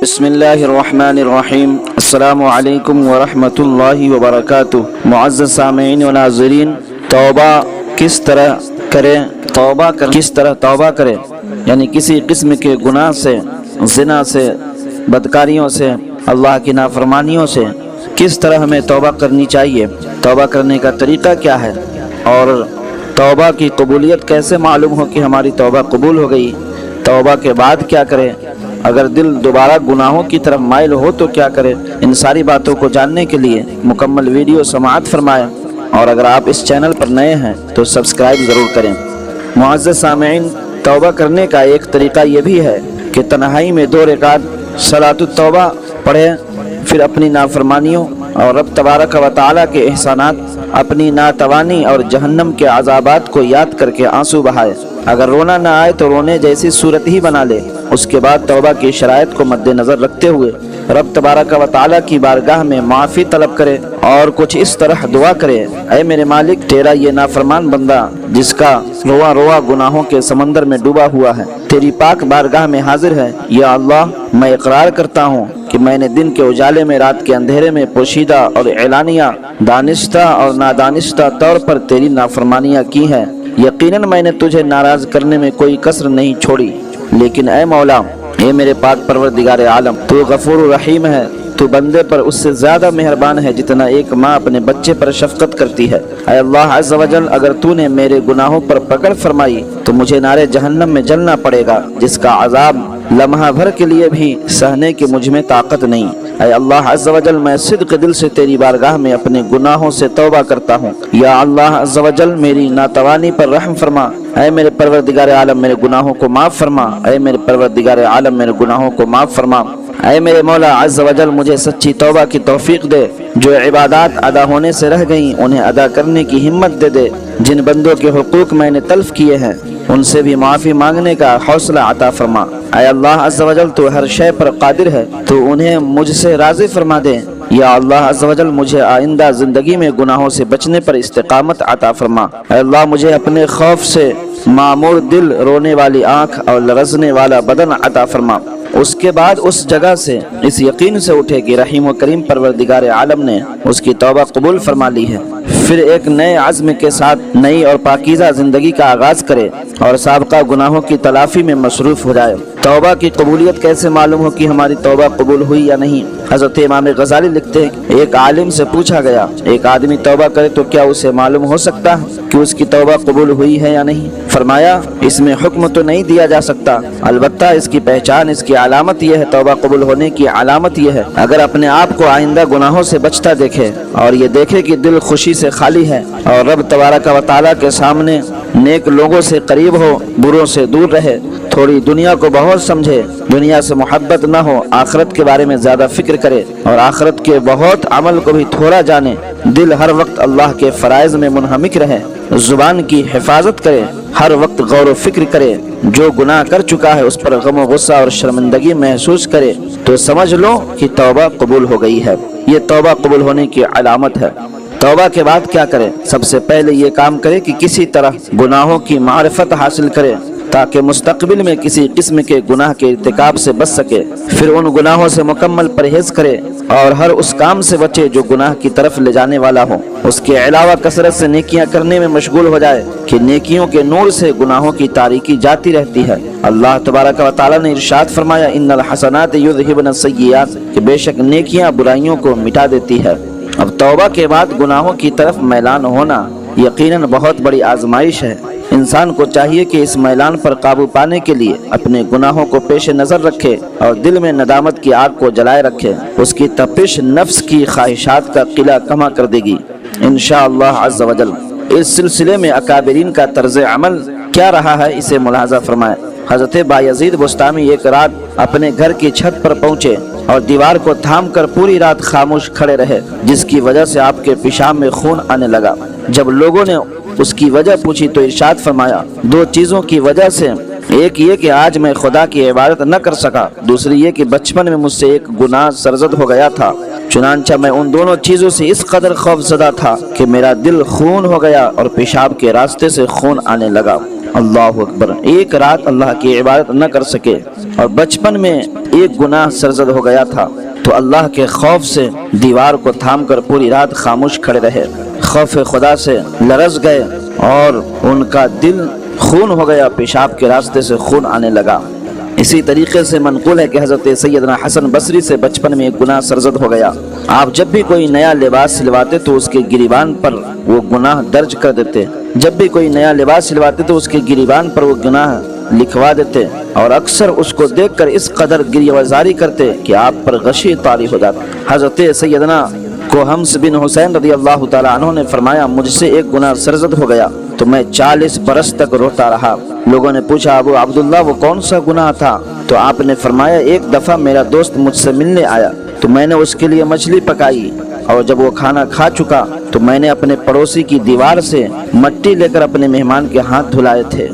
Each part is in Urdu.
بسم اللہ الرحمن الرحیم۔ السلام علیکم ورحمۃ اللہ وبرکاتہ۔ معزز سامعین و ناظرین، توبہ کس طرح کریں یعنی کسی قسم کے گناہ سے، زنا سے، بدکاریوں سے، اللہ کی نافرمانیوں سے کس طرح ہمیں توبہ کرنی چاہیے، توبہ کرنے کا طریقہ کیا ہے، اور توبہ کی قبولیت کیسے معلوم ہو کہ ہماری توبہ قبول ہو گئی، توبہ کے بعد کیا کریں، اگر دل دوبارہ گناہوں کی طرف مائل ہو تو کیا کرے، ان ساری باتوں کو جاننے کے لیے مکمل ویڈیو سماعت فرمائیں، اور اگر آپ اس چینل پر نئے ہیں تو سبسکرائب ضرور کریں۔ معزز سامعین، توبہ کرنے کا ایک طریقہ یہ بھی ہے کہ تنہائی میں 2 رکعت صلاۃ التوبہ پڑھیں، پھر اپنی نافرمانیوں اور رب تبارک و تعالیٰ کے احسانات، اپنی ناتوانی اور جہنم کے عذابات کو یاد کر کے آنسو بہائے۔ اگر رونا نہ آئے تو رونے جیسی صورت ہی بنا لے۔ اس کے بعد توبہ کی شرائط کو مد نظر رکھتے ہوئے رب تبارک و تعالیٰ کی بارگاہ میں معافی طلب کرے اور کچھ اس طرح دعا کرے: اے میرے مالک، تیرا یہ نافرمان بندہ جس کا رواں رواں گناہوں کے سمندر میں ڈوبا ہوا ہے، تیری پاک بارگاہ میں حاضر ہے۔ یا اللہ، میں اقرار کرتا ہوں کہ میں نے دن کے اجالے میں، رات کے اندھیرے میں، پوشیدہ اور اعلانیہ، دانستہ اور نادانستہ طور پر تیری نافرمانیاں کی ہیں۔ یقیناً میں نے تجھے ناراض کرنے میں کوئی کسر نہیں چھوڑی، لیکن اے مولا، اے میرے پاک پروردگار عالم، تو غفور رحیم ہے، تو بندے پر اس سے زیادہ مہربان ہے جتنا ایک ماں اپنے بچے پر شفقت کرتی ہے۔ اے اللہ عز و جل، اگر تو نے میرے گناہوں پر پکڑ فرمائی تو مجھے نارے جہنم میں جلنا پڑے گا، جس کا عذاب لمحہ بھر کے لیے بھی سہنے کی مجھ میں طاقت نہیں۔ اے اللہ عز و جل، میں صدق دل سے تیری بارگاہ میں اپنے گناہوں سے توبہ کرتا ہوں۔ یا اللہ عز و جل، میری ناتوانی پر رحم فرما۔ اے میرے پروردگار عالم، میرے گناہوں کو معاف فرما۔ اے میرے پروردگار عالم، میرے گناہوں کو معاف فرما۔ اے میرے مولا عز و جل، مجھے سچی توبہ کی توفیق دے۔ جو عبادات ادا ہونے سے رہ گئیں انہیں ادا کرنے کی ہمت دے دے۔ جن بندوں کے حقوق میں نے تلف کیے ہیں ان سے بھی معافی مانگنے کا حوصلہ عطا فرما۔ اے اللہ عز و جل، تو ہر شے پر قادر ہے، تو انہیں مجھ سے راضی فرما دے۔ یا اللہ عز و جل، مجھے آئندہ زندگی میں گناہوں سے بچنے پر استقامت عطا فرما۔ اے اللہ، مجھے اپنے خوف سے معمور دل، رونے والی آنکھ اور لرزنے والا بدن عطا فرما۔ اس کے بعد اس جگہ سے اس یقین سے اٹھے کہ رحیم و کریم پروردگار عالم نے اس کی توبہ قبول فرما لی ہے، پھر ایک نئے عزم کے ساتھ نئی اور پاکیزہ زندگی کا آغاز کرے اور سابقہ گناہوں کی تلافی میں مصروف ہو جائے۔ توبہ کی قبولیت کیسے معلوم ہو کہ ہماری توبہ قبول ہوئی یا نہیں؟ حضرت امام غزالی لکھتے ہیں، ایک عالم سے پوچھا گیا، ایک آدمی توبہ کرے تو کیا اسے معلوم ہو سکتا ہے کہ اس کی توبہ قبول ہوئی ہے یا نہیں؟ فرمایا، اس میں حکم تو نہیں دیا جا سکتا، البتہ اس کی پہچان، اس کی علامت یہ ہے، توبہ قبول ہونے کی علامت یہ ہے، اگر اپنے آپ کو آئندہ گناہوں سے بچتا دیکھے اور یہ دیکھے کہ دل خوشی سے خالی ہے اور رب تبارک و تعالیٰ کے سامنے نیک لوگوں سے قریب ہو، بروں سے دور رہے، تھوڑی دنیا کو بہت سمجھے، دنیا سے محبت نہ ہو، آخرت کے بارے میں زیادہ فکر کرے اور آخرت کے بہت عمل کو بھی تھوڑا جانے، دل ہر وقت اللہ کے فرائض میں منہمک رہے، زبان کی حفاظت کرے، ہر وقت غور و فکر کرے، جو گناہ کر چکا ہے اس پر غم و غصہ اور شرمندگی محسوس کرے، تو سمجھ لو کہ توبہ قبول ہو گئی ہے۔ یہ توبہ قبول ہونے کی علامت ہے۔ توبہ کے بعد کیا کرے؟ سب سے پہلے یہ کام کرے کہ کسی طرح گناہوں کی معرفت حاصل کرے تاکہ مستقبل میں کسی قسم کے گناہ کے ارتکاب سے بچ سکے، پھر ان گناہوں سے مکمل پرہیز کرے اور ہر اس کام سے بچے جو گناہ کی طرف لے جانے والا ہو۔ اس کے علاوہ کثرت سے نیکیاں کرنے میں مشغول ہو جائے کہ نیکیوں کے نور سے گناہوں کی تاریکی جاتی رہتی ہے۔ اللہ تبارک و تعالیٰ نے ارشاد فرمایا، ان الحسنات یذہبن السیئات، کہ بے شک نیکیاں برائیوں کو مٹا دیتی ہے۔ اب توبہ کے بعد گناہوں کی طرف میلان ہونا یقیناً بہت بڑی آزمائش ہے۔ انسان کو چاہیے کہ اس میلان پر قابو پانے کے لیے اپنے گناہوں کو پیش نظر رکھے اور دل میں ندامت کی آگ کو جلائے رکھے۔ اس کی تپش نفس کی خواہشات کا قلعہ کما کر دے گی انشاءاللہ عز و جل۔ اس سلسلے میں اکابرین کا طرز عمل کیا رہا ہے، اسے ملاحظہ فرمائیں۔ حضرت بایزید بستامی ایک رات اپنے گھر کی چھت پر پہنچے اور دیوار کو تھام کر پوری رات خاموش کھڑے رہے، جس کی وجہ سے آپ کے پیشاب میں خون آنے لگا۔ جب لوگوں نے اس کی وجہ پوچھی تو ارشاد فرمایا، 2 چیزوں کی وجہ سے، ایک یہ کہ آج میں خدا کی عبادت نہ کر سکا، دوسری یہ کہ بچپن میں مجھ سے ایک گناہ سرزد ہو گیا تھا، چنانچہ میں ان دونوں چیزوں سے اس قدر خوف زدہ تھا کہ میرا دل خون ہو گیا اور پیشاب کے راستے سے خون آنے لگا۔ اللہ اکبر، ایک رات اللہ کی عبادت نہ کر سکے اور بچپن میں ایک گناہ سرزد ہو گیا تھا تو اللہ کے خوف سے دیوار کو تھام کر پوری رات خاموش کھڑے رہے، خوف خدا سے لرز گئے اور ان کا دل خون ہو گیا، پیشاب کے راستے سے خون آنے لگا۔ اسی طریقے سے منقول ہے کہ حضرت سیدنا حسن بصری سے بچپن میں ایک گناہ سرزد ہو گیا۔ آپ جب بھی کوئی نیا لباس سلواتے تو اس کے گریبان پر وہ گناہ درج کر دیتے، جب بھی کوئی نیا لباس سلواتے تو اس کے گریبان پر وہ گناہ لکھوا دیتے، اور اکثر اس کو دیکھ کر اس قدر گریہ وزاری کرتے کہ آپ پر غشی طاری ہو جاتا۔ حضرت سیدنا کوہمس بن حسین رضی اللہ تعالیٰ عنہ نے فرمایا، مجھ سے ایک گناہ سرزد ہو گیا تو میں 40 برس تک روتا رہا۔ لوگوں نے پوچھا، ابو عبداللہ وہ کون سا گناہ تھا؟ تو آپ نے فرمایا، ایک دفعہ میرا دوست مجھ سے ملنے آیا تو میں نے اس کے لیے مچھلی پکائی، اور جب وہ کھانا کھا چکا تو میں نے اپنے پڑوسی کی دیوار سے مٹی لے کر اپنے مہمان کے ہاتھ دھلائے تھے،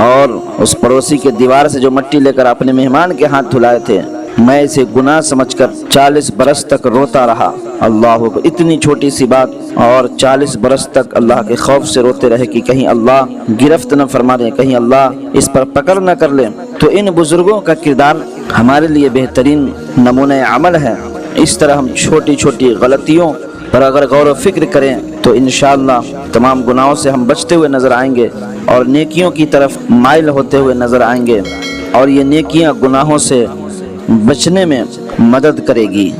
اور اس پڑوسی کے دیوار سے جو مٹی لے کر اپنے مہمان کے ہاتھ دھلائے تھے میں اسے گناہ سمجھ کر 40 برس تک روتا رہا۔ اللہ کو اتنی چھوٹی سی بات اور 40 برس تک اللہ کے خوف سے روتے رہے کہ کہیں اللہ گرفت نہ فرما دے، کہیں اللہ اس پر پکڑ نہ کر لے۔ تو ان بزرگوں کا کردار ہمارے لیے بہترین نمونہ عمل ہے۔ اس طرح ہم چھوٹی چھوٹی غلطیوں پر اگر غور و فکر کریں تو انشاءاللہ تمام گناہوں سے ہم بچتے ہوئے نظر آئیں گے اور نیکیوں کی طرف مائل ہوتے ہوئے نظر آئیں گے، اور یہ نیکیاں گناہوں سے بچنے میں مدد کرے گی۔